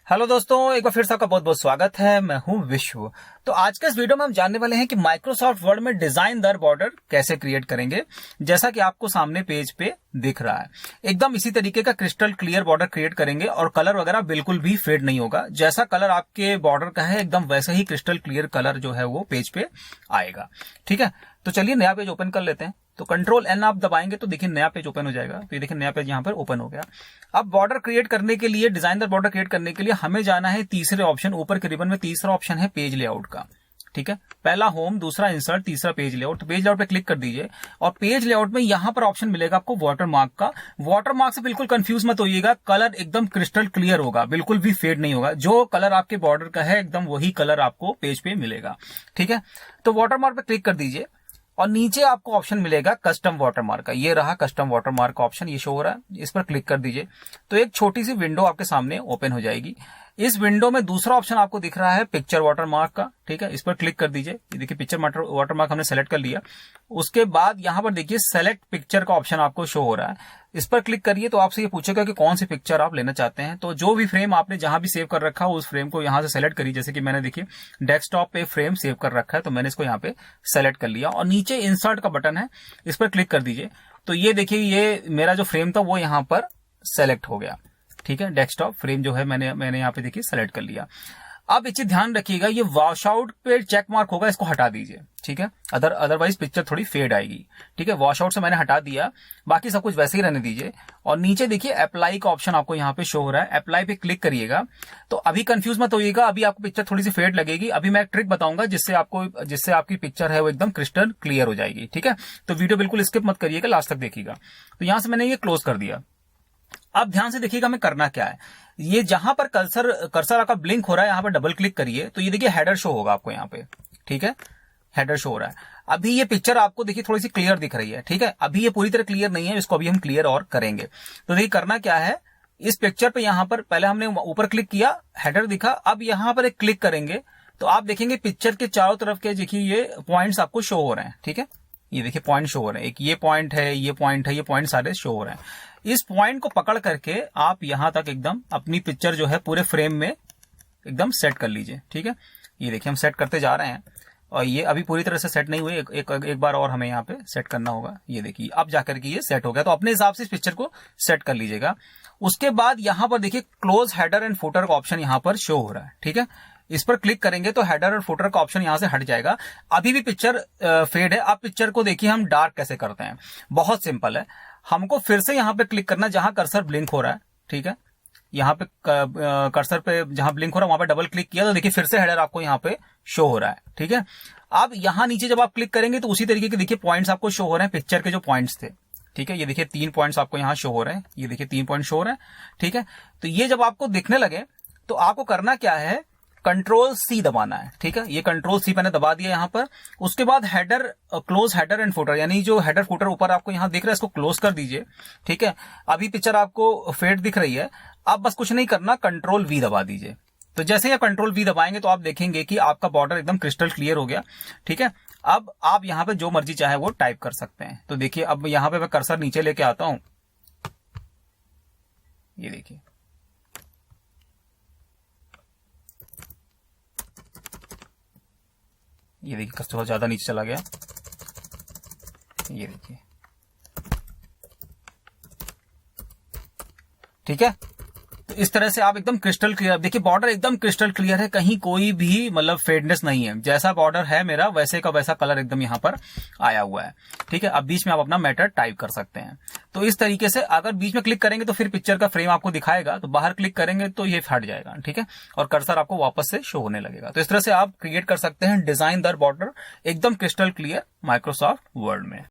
Hello दोस्तों, एक बार फिर से आपका बहुत बहुत स्वागत है। मैं हूं विश्व। तो आज के इस वीडियो में हम जानने वाले हैं कि माइक्रोसॉफ्ट वर्ड में डिजाइनदार बॉर्डर कैसे क्रिएट करेंगे। जैसा कि आपको सामने पेज पे दिख रहा है, एकदम इसी तरीके का क्रिस्टल क्लियर बॉर्डर क्रिएट करेंगे और कलर वगैरह बिल्कुल भी फेड नहीं होगा। जैसा कलर आपके बॉर्डर का है एकदम वैसे ही क्रिस्टल क्लियर कलर जो है वो पेज पे आएगा। ठीक है, तो चलिए नया पेज ओपन कर लेते हैं। तो कंट्रोल एन आप दबाएंगे तो देखिए नया पेज ओपन हो जाएगा। तो ये देखिए नया पेज यहाँ पर ओपन हो गया। अब बॉर्डर क्रिएट करने के लिए, डिजाइनर बॉर्डर क्रिएट करने के लिए हमें जाना है तीसरे ऑप्शन, ऊपर के रिबन में तीसरा ऑप्शन है पेज लेआउट का। ठीक है, पहला होम, दूसरा इंसर्ट, तीसरा पेज लेआउट। तो पेज लेआउट पे क्लिक कर दीजिए और पेज लेआउट में यहां पर ऑप्शन मिलेगा आपको वाटरमार्क का। वाटरमार्क से बिल्कुल कंफ्यूज मत होइएगा, कलर एकदम क्रिस्टल क्लियर होगा, बिल्कुल भी फेड नहीं होगा। जो कलर आपके बॉर्डर का है एकदम वही कलर आपको पेज पे मिलेगा। ठीक है, तो वाटरमार्क पे क्लिक कर दीजिए और नीचे आपको ऑप्शन मिलेगा कस्टम वाटरमार्क का। ये रहा कस्टम वाटरमार्क का ऑप्शन, ये शो हो रहा है। इस पर क्लिक कर दीजिए तो एक छोटी सी विंडो आपके सामने ओपन हो जाएगी। इस विंडो में दूसरा ऑप्शन आपको दिख रहा है पिक्चर वाटरमार्क का। ठीक है, इस पर क्लिक कर दीजिए। ये देखिए पिक्चर वाटरमार्क हमने सेलेक्ट कर लिया। उसके बाद यहां पर देखिए सेलेक्ट पिक्चर का ऑप्शन आपको शो हो रहा है। इस पर क्लिक करिए तो आपसे ये पूछेगा कि कौन सी पिक्चर आप लेना चाहते हैं। तो जो भी फ्रेम आपने जहां भी सेव कर रखा हो उस फ्रेम को यहां से सेलेक्ट करिए। जैसे कि मैंने देखिए डेस्कटॉप पे फ्रेम सेव कर रखा है तो मैंने इसको यहाँ पे सेलेक्ट कर लिया और नीचे इंसर्ट का बटन है, इस पर क्लिक कर दीजिए। तो ये देखिए ये मेरा जो फ्रेम था वो यहां पर सेलेक्ट हो गया। ठीक है, डेस्कटॉप फ्रेम जो है मैंने यहाँ पे देखिए सेलेक्ट कर लिया। अब इसे ध्यान रखिएगा, ये वॉश आउट पे चेक मार्क होगा, इसको हटा दीजिए। ठीक है, अदरवाइज पिक्चर थोड़ी फेड आएगी। ठीक है, वॉश आउट से मैंने हटा दिया, बाकी सब कुछ वैसे ही रहने दीजिए। और नीचे देखिए अप्लाई का ऑप्शन आपको यहाँ पे शो हो रहा है, अप्लाई पे क्लिक करिएगा। तो अभी कंफ्यूज मत होइएगा, अभी आपको पिक्चर थोड़ी सी फेड लगेगी। अभी मैं एक ट्रिक बताऊंगा जिससे आपकी पिक्चर है वो एकदम क्रिस्टल क्लियर हो जाएगी। ठीक है, तो वीडियो बिल्कुल स्किप मत करिएगा, लास्ट तक देखिएगा। तो यहां से मैंने ये क्लोज कर दिया। अब ध्यान से देखिएगा हमें करना क्या है। ये जहां पर कर्सर आपका ब्लिंक हो रहा है यहां पर डबल क्लिक करिए तो ये देखिए हेडर शो होगा आपको यहाँ पे। ठीक है, हेडर शो हो रहा है। अभी ये पिक्चर आपको देखिए थोड़ी सी क्लियर दिख रही है। ठीक है, अभी ये पूरी तरह क्लियर नहीं है, इसको अभी हम क्लियर और करेंगे। तो देखिए करना क्या है, इस पिक्चर पे यहां पर पहले हमने ऊपर क्लिक किया, हेडर दिखा। अब यहां पर एक क्लिक करेंगे तो आप देखेंगे पिक्चर के चारों तरफ के देखिए ये पॉइंट्स आपको शो हो रहे हैं। ठीक है, ये देखिए पॉइंट शो हो रहे हैं, एक ये पॉइंट है, ये पॉइंट है, ये पॉइंट सारे शो हो रहे हैं। इस पॉइंट को पकड़ करके आप यहां तक एकदम अपनी पिक्चर जो है पूरे फ्रेम में एकदम सेट कर लीजिए। ठीक है, ये देखिए हम सेट करते जा रहे हैं और ये अभी पूरी तरह से सेट नहीं हुए, एक बार और हमें यहाँ पे सेट करना होगा। ये देखिए अब जाकर के ये सेट हो गया। तो अपने हिसाब से इस पिक्चर को सेट कर लीजिएगा। उसके बाद यहां पर देखिए क्लोज हेडर एंड फुटर का ऑप्शन यहां पर शो हो रहा है। ठीक है, इस पर क्लिक करेंगे तो हेडर और फुटर का ऑप्शन यहां से हट जाएगा। अभी भी पिक्चर फेड है। अब पिक्चर को देखिए हम डार्क कैसे करते हैं, बहुत सिंपल है। हमको फिर से यहां पे क्लिक करना जहां कर्सर ब्लिंक हो रहा है। ठीक है, यहां पे कर्सर पे जहां ब्लिंक हो रहा है वहां पे डबल क्लिक किया तो देखिए फिर से हेडर आपको यहां पे शो हो रहा है। ठीक है, अब यहां नीचे जब आप क्लिक करेंगे तो उसी तरीके के देखिए पॉइंट्स आपको शो हो रहे हैं, पिक्चर के जो पॉइंट्स थे। ठीक है, ये देखिए 3 पॉइंट्स आपको यहां शो हो रहे हैं, ये देखिए 3 पॉइंट शो हो रहे हैं। ठीक है, तो ये जब आपको दिखने लगे तो आपको करना क्या है, कंट्रोल सी दबाना है। ठीक है, ये कंट्रोल सी मैंने दबा दिया यहां पर। उसके बाद header, close header and footer, यानी जो हेडर फुटर ऊपर आपको यहां दिख रहा है इसको क्लोज कर दीजिए। ठीक है, अभी पिक्चर आपको फेड दिख रही है। अब बस कुछ नहीं करना, कंट्रोल वी दबा दीजिए। तो जैसे ही कंट्रोल वी दबाएंगे तो आप देखेंगे कि आपका बॉर्डर एकदम क्रिस्टल क्लियर हो गया। ठीक है, अब आप यहां पे जो मर्जी चाहे वो टाइप कर सकते हैं। तो देखिए अब यहां पे मैं कर्सर नीचे लेके आता हूं, ये देखिए थोड़ा ज्यादा नीचे चला गया, ये देखिए। ठीक है, तो इस तरह से आप एकदम क्रिस्टल क्लियर, देखिए बॉर्डर एकदम क्रिस्टल क्लियर है, कहीं कोई भी मतलब फेडनेस नहीं है। जैसा बॉर्डर है मेरा वैसे का वैसा कलर एकदम यहां पर आया हुआ है। ठीक है, अब बीच में आप अपना मैटर टाइप कर सकते हैं। तो इस तरीके से अगर बीच में क्लिक करेंगे तो फिर पिक्चर का फ्रेम आपको दिखाएगा, तो बाहर क्लिक करेंगे तो ये हट जाएगा। ठीक है, और कर्सर आपको वापस से शो होने लगेगा। तो इस तरह से आप क्रिएट कर सकते हैं डिजाइनदार बॉर्डर एकदम क्रिस्टल क्लियर माइक्रोसॉफ्ट वर्ड में।